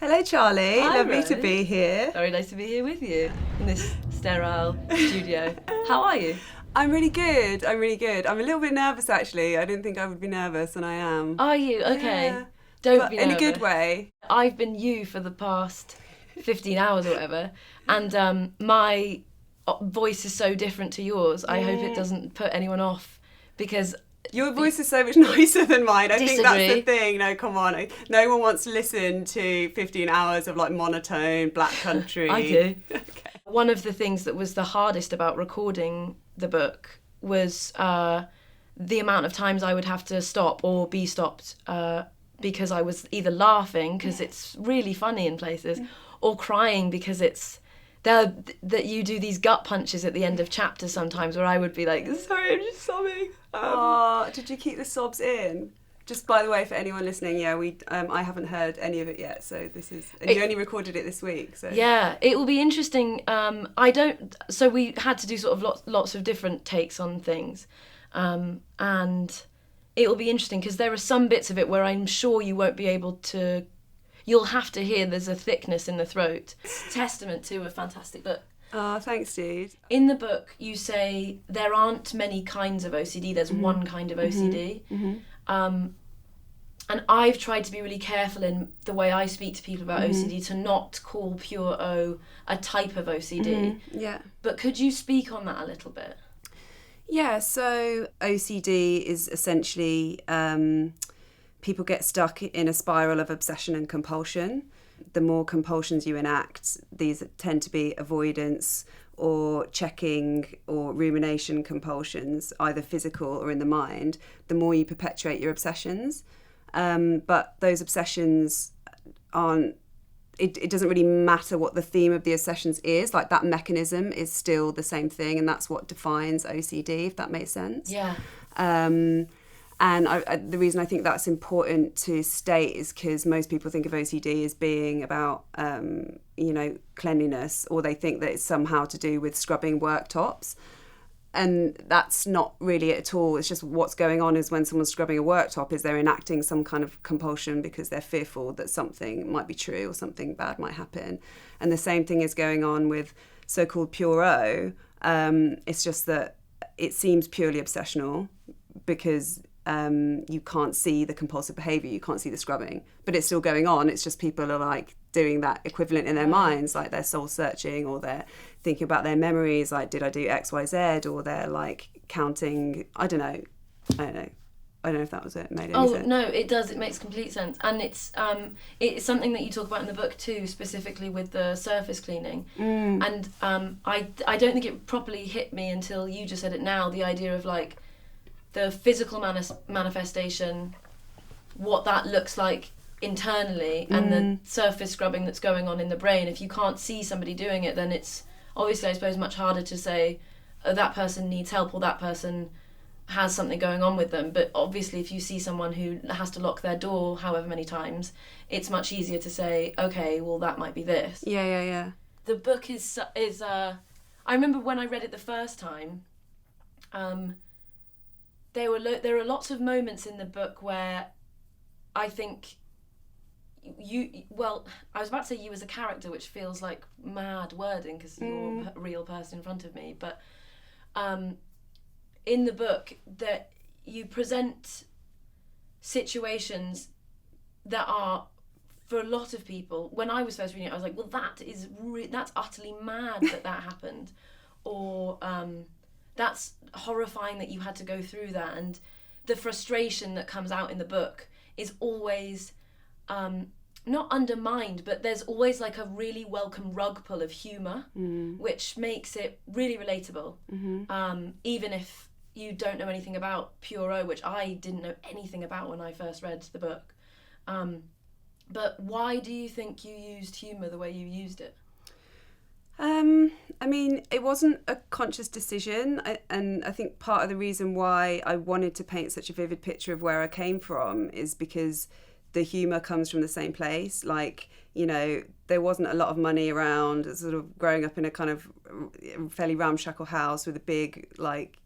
Hello, Charlie. Hi, Lovely to Rose. be here. Very nice to be here with you in this sterile studio. How are you? I'm really good. I'm a little bit nervous, actually. I didn't think I would be nervous, and I am. Are you? Okay. Yeah. Don't But be in nervous. a good way. I've been you for the past 15 hours or whatever, and my voice is so different to yours. I hope it doesn't put anyone off, because Your voice is so much nicer than mine. I think that's the Disagree. thing. No, come on. No one wants to listen to 15 hours of like monotone black country. I do. Okay. One of the things that was the hardest about recording the book was the amount of times I would have to stop or be stopped because I was either laughing, because it's really funny in places, or crying because it's that you do these gut punches at the end of chapters sometimes where I would be like, sorry, I'm just sobbing. Oh, did you keep the sobs in? Just by the way, for anyone listening, yeah, I haven't heard any of it yet, so this is, and you only recorded it this week, so Yeah, it will be interesting. So we had to do sort of lots of different takes on things, and it will be interesting because there are some bits of it where I'm sure you won't be able to. You'll have to hear there's a thickness in the throat. It's testament to a fantastic book. Oh, thanks, dude. In the book, you say there aren't many kinds of OCD. There's one kind of OCD. And I've tried to be really careful in the way I speak to people about OCD to not call pure O a type of OCD. Yeah. But could you speak on that a little bit? Yeah, so OCD is essentially people get stuck in a spiral of obsession and compulsion. The more compulsions you enact, these tend to be avoidance or checking or rumination compulsions, either physical or in the mind, the more you perpetuate your obsessions. But those obsessions aren't, it doesn't really matter what the theme of the obsessions is, like that mechanism is still the same thing, and that's what defines OCD, if that makes sense. Yeah. And the reason I think that's important to state is because most people think of OCD as being about, cleanliness, or they think that it's somehow to do with scrubbing worktops. And that's not really it at all. It's just what's going on is when someone's scrubbing a worktop is they're enacting some kind of compulsion because they're fearful that something might be true or something bad might happen. And the same thing is going on with so-called pure O. It's just that it seems purely obsessional because you can't see the compulsive behaviour, you can't see the scrubbing, but it's still going on. It's just people are like doing that equivalent in their minds, like they're soul searching, or they're thinking about their memories, like did I do X, Y, Z, or they're like counting. I don't know if that was it. Made any sense? No, it does. It makes complete sense, and it's something that you talk about in the book too, specifically with the surface cleaning. And I don't think it properly hit me until you just said it now. The idea of like the physical manifestation, what that looks like internally, and the surface scrubbing that's going on in the brain. If you can't see somebody doing it, then it's obviously, I suppose, much harder to say, oh, that person needs help or that person has something going on with them. But obviously, if you see someone who has to lock their door however many times, it's much easier to say, okay, well, that might be this. Yeah. The book is I remember when I read it the first time, there are lots of moments in the book where I think I was about to say you as a character, which feels like mad wording because you're a real person in front of me, but in the book that you present situations that are, for a lot of people, when I was first reading it, I was like, well, that's utterly mad that happened, or that's horrifying that you had to go through that. And the frustration that comes out in the book is always not undermined, but there's always like a really welcome rug pull of humour, which makes it really relatable. Even if you don't know anything about pure O, which I didn't know anything about when I first read the book. But why do you think you used humour the way you used it? I mean, it wasn't a conscious decision, and I think part of the reason why I wanted to paint such a vivid picture of where I came from is because the humour comes from the same place. Like, you know, there wasn't a lot of money around, sort of growing up in a kind of fairly ramshackle house with a big, like,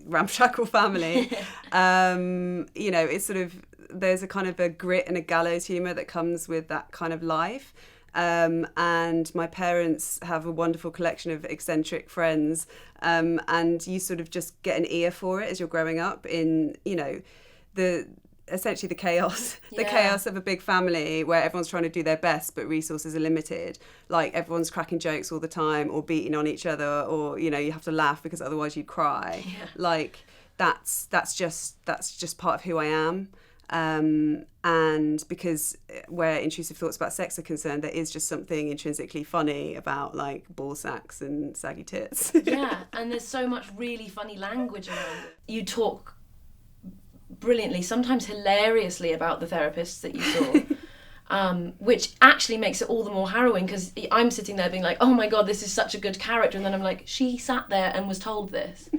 ramshackle family. You know, it's sort of there's a kind of a grit and a gallows humour that comes with that kind of life. And my parents have a wonderful collection of eccentric friends, and you sort of just get an ear for it as you're growing up in, you know, essentially the chaos of a big family where everyone's trying to do their best but resources are limited. Like everyone's cracking jokes all the time or beating on each other, or, you know, you have to laugh because otherwise you'd cry. Like that's just part of who I am. And because where intrusive thoughts about sex are concerned, there is just something intrinsically funny about like ball sacks and saggy tits. And there's so much really funny language around it. You talk brilliantly, sometimes hilariously, about the therapists that you saw, which actually makes it all the more harrowing, because I'm sitting there being like, oh my god, this is such a good character, and then I'm like, she sat there and was told this.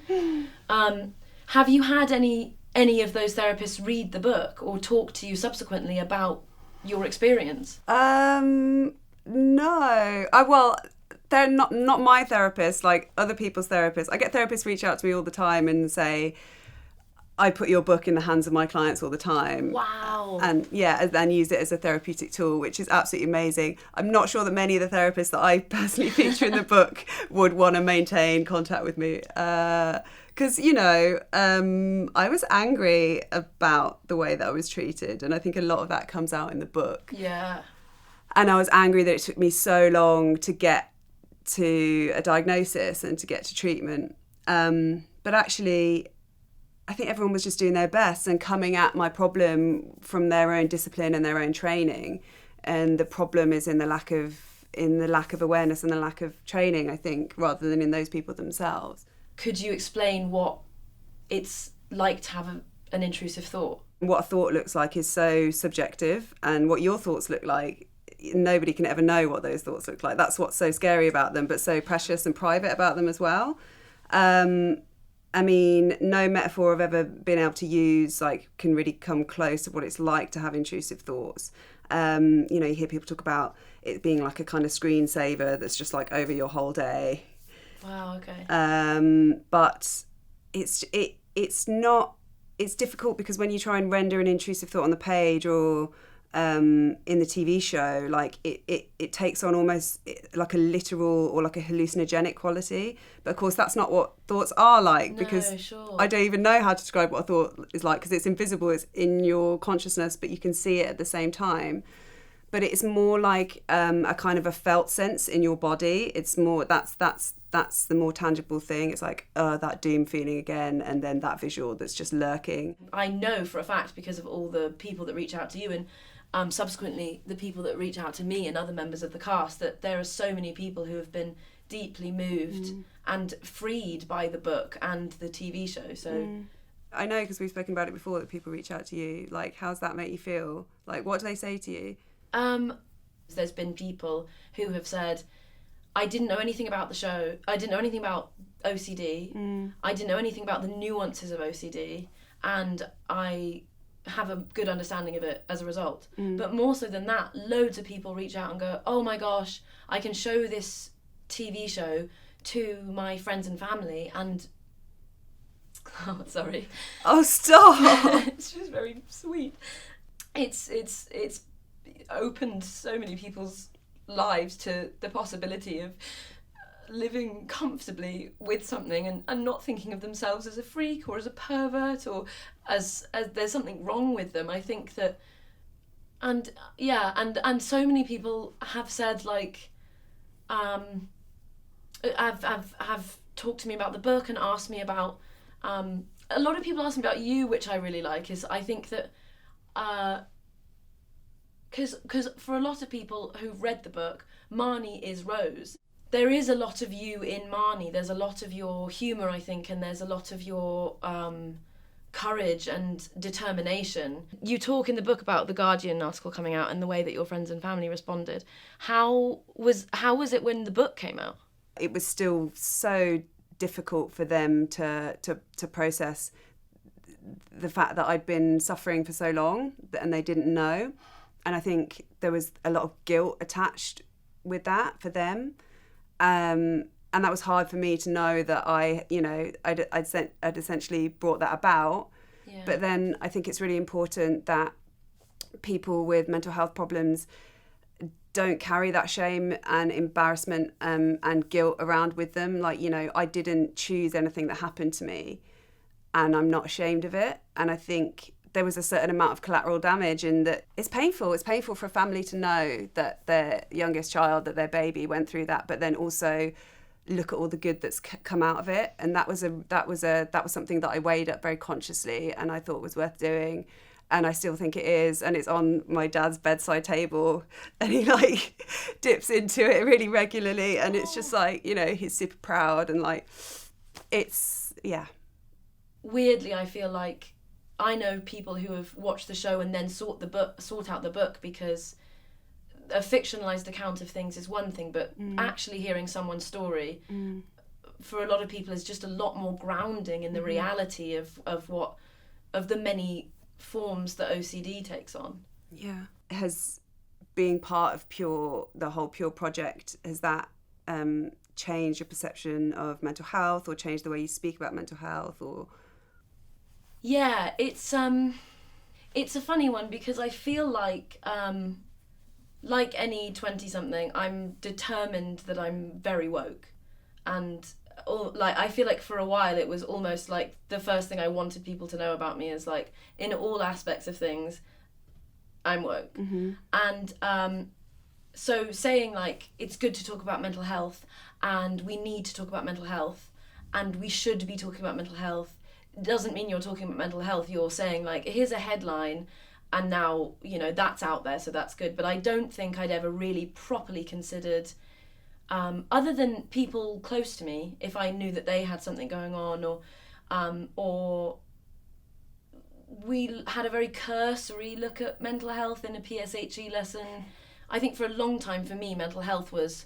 Have you had any of those therapists read the book or talk to you subsequently about your experience? No. Well, they're not my therapists, like other people's therapists. I get therapists reach out to me all the time and say, I put your book in the hands of my clients all the time. Wow. And use it as a therapeutic tool, which is absolutely amazing. I'm not sure that many of the therapists that I personally feature in the book would want to maintain contact with me. Because, you know, I was angry about the way that I was treated. And I think a lot of that comes out in the book. Yeah. And I was angry that it took me so long to get to a diagnosis and to get to treatment. But actually, I think everyone was just doing their best and coming at my problem from their own discipline and their own training. And the problem is in the lack of awareness and the lack of training, I think, rather than in those people themselves. Could you explain what it's like to have an intrusive thought? What a thought looks like is so subjective, and what your thoughts look like, nobody can ever know what those thoughts look like. That's what's so scary about them, but so precious and private about them as well. I mean, no metaphor I've ever been able to use can really come close to what it's like to have intrusive thoughts. You know, you hear people talk about it being like a kind of screensaver that's just like over your whole day. Wow, okay. But it's difficult because when you try and render an intrusive thought on the page or in the TV show, like it takes on almost like a literal or like a hallucinogenic quality. But of course, that's not what thoughts are like, because sure. I don't even know how to describe what a thought is like, because it's invisible, it's in your consciousness, but you can see it at the same time. But it's more like a kind of a felt sense in your body. It's more that's the more tangible thing. It's like that doom feeling again, and then that visual that's just lurking. I know for a fact, because of all the people that reach out to you and subsequently the people that reach out to me and other members of the cast, that there are so many people who have been deeply moved and freed by the book and the TV show. So I know, because we've spoken about it before, that people reach out to you. Like, how's that make you feel? Like, what do they say to you? There's been people who have said, I didn't know anything about the show. I didn't know anything about OCD. I didn't know anything about the nuances of OCD. And I have a good understanding of it as a result. But more so than that, loads of people reach out and go, oh my gosh, I can show this TV show to my friends and family, and oh, sorry. Oh, stop. It's just very sweet. It's opened so many people's lives to the possibility of living comfortably with something and not thinking of themselves as a freak or as a pervert or as there's something wrong with them. I think that, and so many people have said, like, have talked to me about the book and asked me about, a lot of people ask me about you, which I really like. Is I think that because for a lot of people who've read the book, Marnie is Rose. There is a lot of you in Marnie. There's a lot of your humour, I think, and there's a lot of your courage and determination. You talk in the book about the Guardian article coming out and the way that your friends and family responded. How was it when the book came out? It was still so difficult for them to process the fact that I'd been suffering for so long and they didn't know. And I think there was a lot of guilt attached with that for them. And that was hard for me to know that I'd essentially brought that about. Yeah. But then I think it's really important that people with mental health problems don't carry that shame and embarrassment and guilt around with them. Like, you know, I didn't choose anything that happened to me and I'm not ashamed of it. And I think there was a certain amount of collateral damage in that it's painful. It's painful for a family to know that their youngest child, that their baby went through that, but then also look at all the good that's come out of it. And that was something that I weighed up very consciously and I thought was worth doing. And I still think it is, and it's on my dad's bedside table, and he like dips into it really regularly, and it's just like, you know, he's super proud, and like, it's, yeah. Weirdly, I feel like I know people who have watched the show and then sort out the book, because a fictionalized account of things is one thing, but actually hearing someone's story for a lot of people is just a lot more grounding in the reality of the many forms that OCD takes on. Yeah. Has being part of the whole Pure project, has that changed your perception of mental health or changed the way you speak about mental health? Or yeah, it's a funny one, because I feel like any 20-something, I'm determined that I'm very woke, and I feel like for a while it was almost like the first thing I wanted people to know about me is like, in all aspects of things, I'm woke. And so saying like, it's good to talk about mental health and we need to talk about mental health and we should be talking about mental health doesn't mean you're talking about mental health. You're saying like, here's a headline and now, you know, that's out there, so that's good. But I don't think I'd ever really properly considered, other than people close to me, if I knew that they had something going on, or we had a very cursory look at mental health in a PSHE lesson. I think for a long time for me, mental health was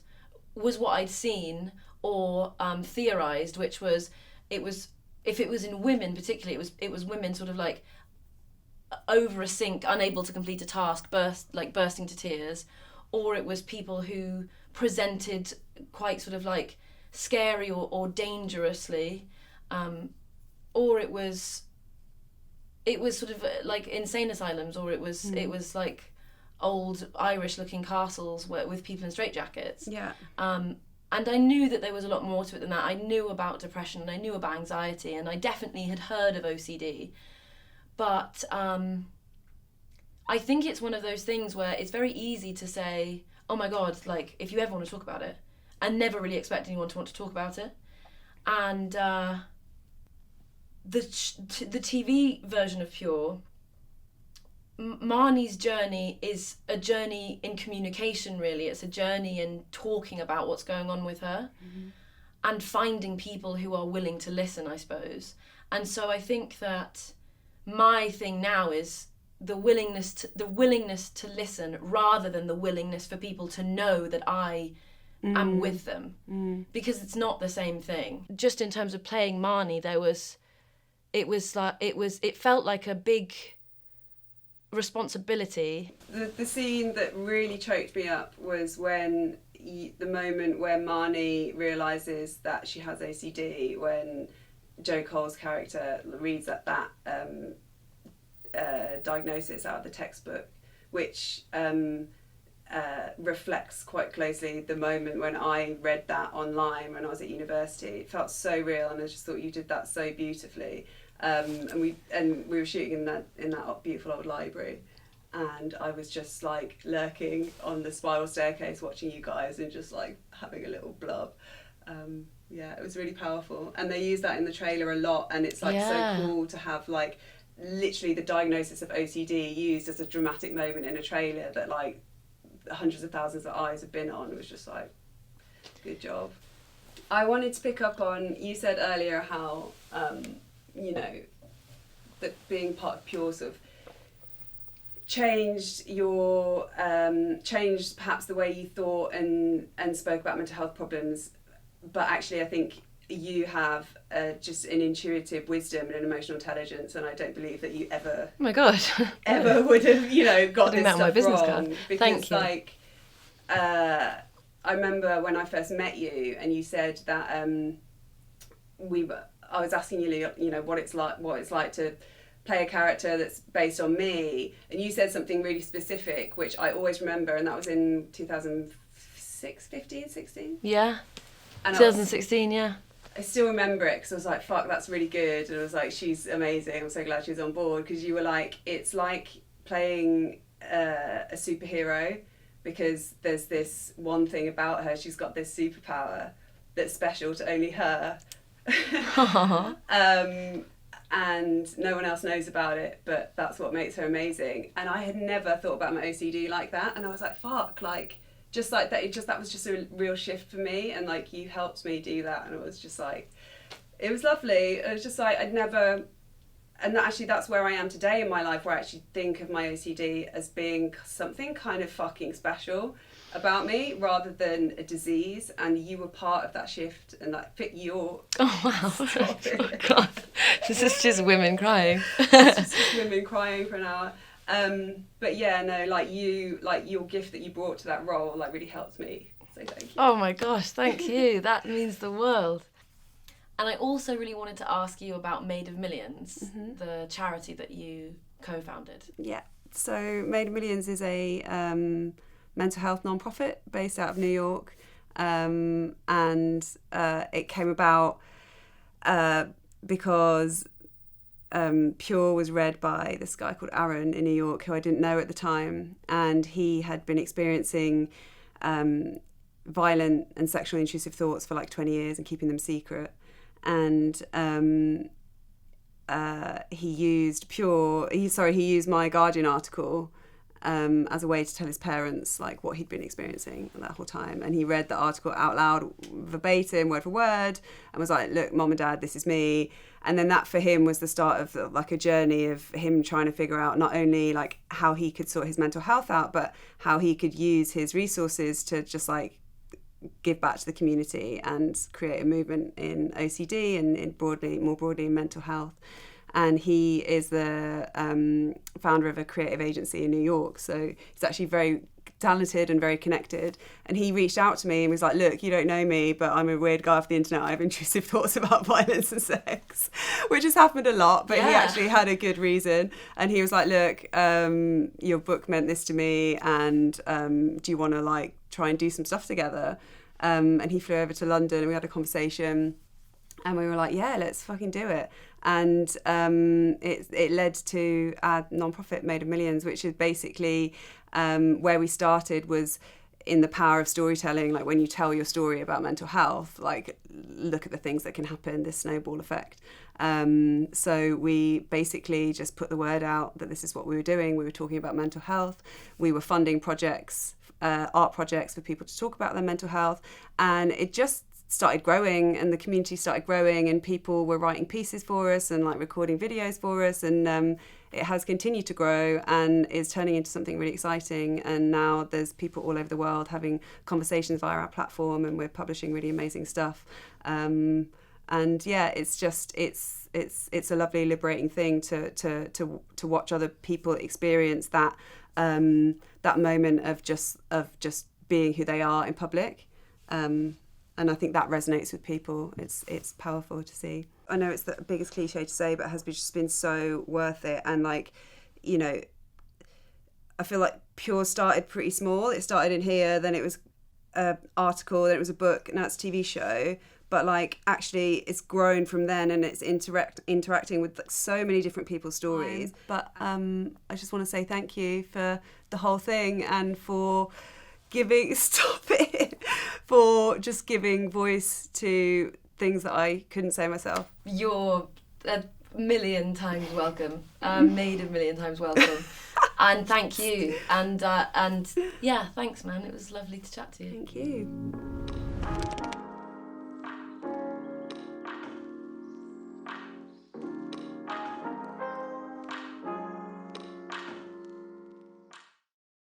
what I'd seen or theorised, which was, if it was in women particularly, it was women sort of like over a sink, unable to complete a task, bursting to tears, or it was people who presented quite sort of like scary or dangerously, or it was sort of like insane asylums, or it was like old Irish looking castles with people in straitjackets. Yeah. And I knew that there was a lot more to it than that. I knew about depression and I knew about anxiety, and I definitely had heard of OCD. But I think it's one of those things where it's very easy to say, oh my God, like, if you ever want to talk about it, and never really expect anyone to want to talk about it. And the TV version of Pure, Marnie's journey is a journey in communication, really. It's a journey in talking about what's going on with her and finding people who are willing to listen, I suppose. And so I think that my thing now is the willingness to listen, rather than the willingness for people to know that I am with them, because it's not the same thing. Just in terms of playing Marnie, it felt like a big responsibility. The scene that really choked me up was when the moment where Marnie realises that she has OCD, when Joe Cole's character reads that diagnosis out of the textbook, which reflects quite closely the moment when I read that online when I was at university. It felt so real, and I just thought you did that so beautifully. And we were shooting in that beautiful old library, and I was just like lurking on the spiral staircase watching you guys and just like having a little blub. Yeah, it was really powerful, and they use that in the trailer a lot, and it's like so cool to have like literally the diagnosis of OCD used as a dramatic moment in a trailer that like hundreds of thousands of eyes have been on. It was just like, good job. I wanted to pick up on, you said earlier how you know, that being part of Pure sort of changed perhaps the way you thought and spoke about mental health problems, but actually I think you have just an intuitive wisdom and an emotional intelligence, and I don't believe that you ever, oh my God, ever would have, you know, got this stuff wrong. Because thank you. Like, I remember when I first met you, and you said that I was asking you, you know, what it's like to play a character that's based on me, and you said something really specific, which I always remember, and that was in 2016. Yeah. And 2016, yeah. I still remember it because I was like, fuck, that's really good. And I was like, she's amazing. I'm so glad she's on board, because you were like, it's like playing a superhero, because there's this one thing about her. She's got this superpower that's special to only her. And no one else knows about it, but that's what makes her amazing. And I had never thought about my OCD like that. And I was like, fuck, like, just like that, that was just a real shift for me, and like you helped me do that, and it was just like, it was lovely. It was just like that's where I am today in my life, where I actually think of my OCD as being something kind of fucking special about me, rather than a disease. And you were part of that shift, and that fit your... Oh wow. Oh God. This is just women crying. It's just women crying for an hour. But yeah, no, like your gift that you brought to that role, like, really helped me. So thank you. Oh my gosh, thank you. That means the world. And I also really wanted to ask you about Made of Millions, the charity that you co-founded. Yeah. So Made of Millions is a mental health non-profit based out of New York, and it came about because Pure was read by this guy called Aaron in New York, who I didn't know at the time, and he had been experiencing violent and sexually intrusive thoughts for like 20 years and keeping them secret. And he used my Guardian article as a way to tell his parents like what he'd been experiencing that whole time. And he read the article out loud, verbatim, word for word, and was like, look, Mom and Dad, this is me. And then that for him was the start of like a journey of him trying to figure out not only like how he could sort his mental health out, but how he could use his resources to just like give back to the community and create a movement in OCD and more broadly in mental health. And he is the founder of a creative agency in New York. So he's actually very talented and very connected. And he reached out to me and was like, look, you don't know me, but I'm a weird guy off the internet. I have intrusive thoughts about violence and sex, which has happened a lot, but he actually had a good reason. And he was like, look, your book meant this to me, and do you want to like try and do some stuff together? And he flew over to London and we had a conversation. And we were like, yeah, let's fucking do it. And it led to our nonprofit Made of Millions, which is basically where we started was in the power of storytelling. Like when you tell your story about mental health, like look at the things that can happen, this snowball effect. So we basically just put the word out that this is what we were doing. We were talking about mental health. We were funding projects, art projects for people to talk about their mental health. And it just started growing, and the community started growing, and people were writing pieces for us and like recording videos for us, and it has continued to grow and is turning into something really exciting. And now there's people all over the world having conversations via our platform, and we're publishing really amazing stuff. And yeah, it's just it's a lovely liberating thing to watch other people experience that that moment of just being who they are in public. And I think that resonates with people. It's powerful to see. I know it's the biggest cliche to say, but it has just been so worth it. And like, you know, I feel like Pure started pretty small. It started in here, then it was an article, then it was a book, now it's a TV show. But like, actually, it's grown from then, and it's interacting with like, so many different people's stories. But I just want to say thank you for the whole thing, and for for just giving voice to things that I couldn't say myself. You're a million times welcome. Made a million times welcome. And thank you. And yeah, thanks, man. It was lovely to chat to you. Thank you.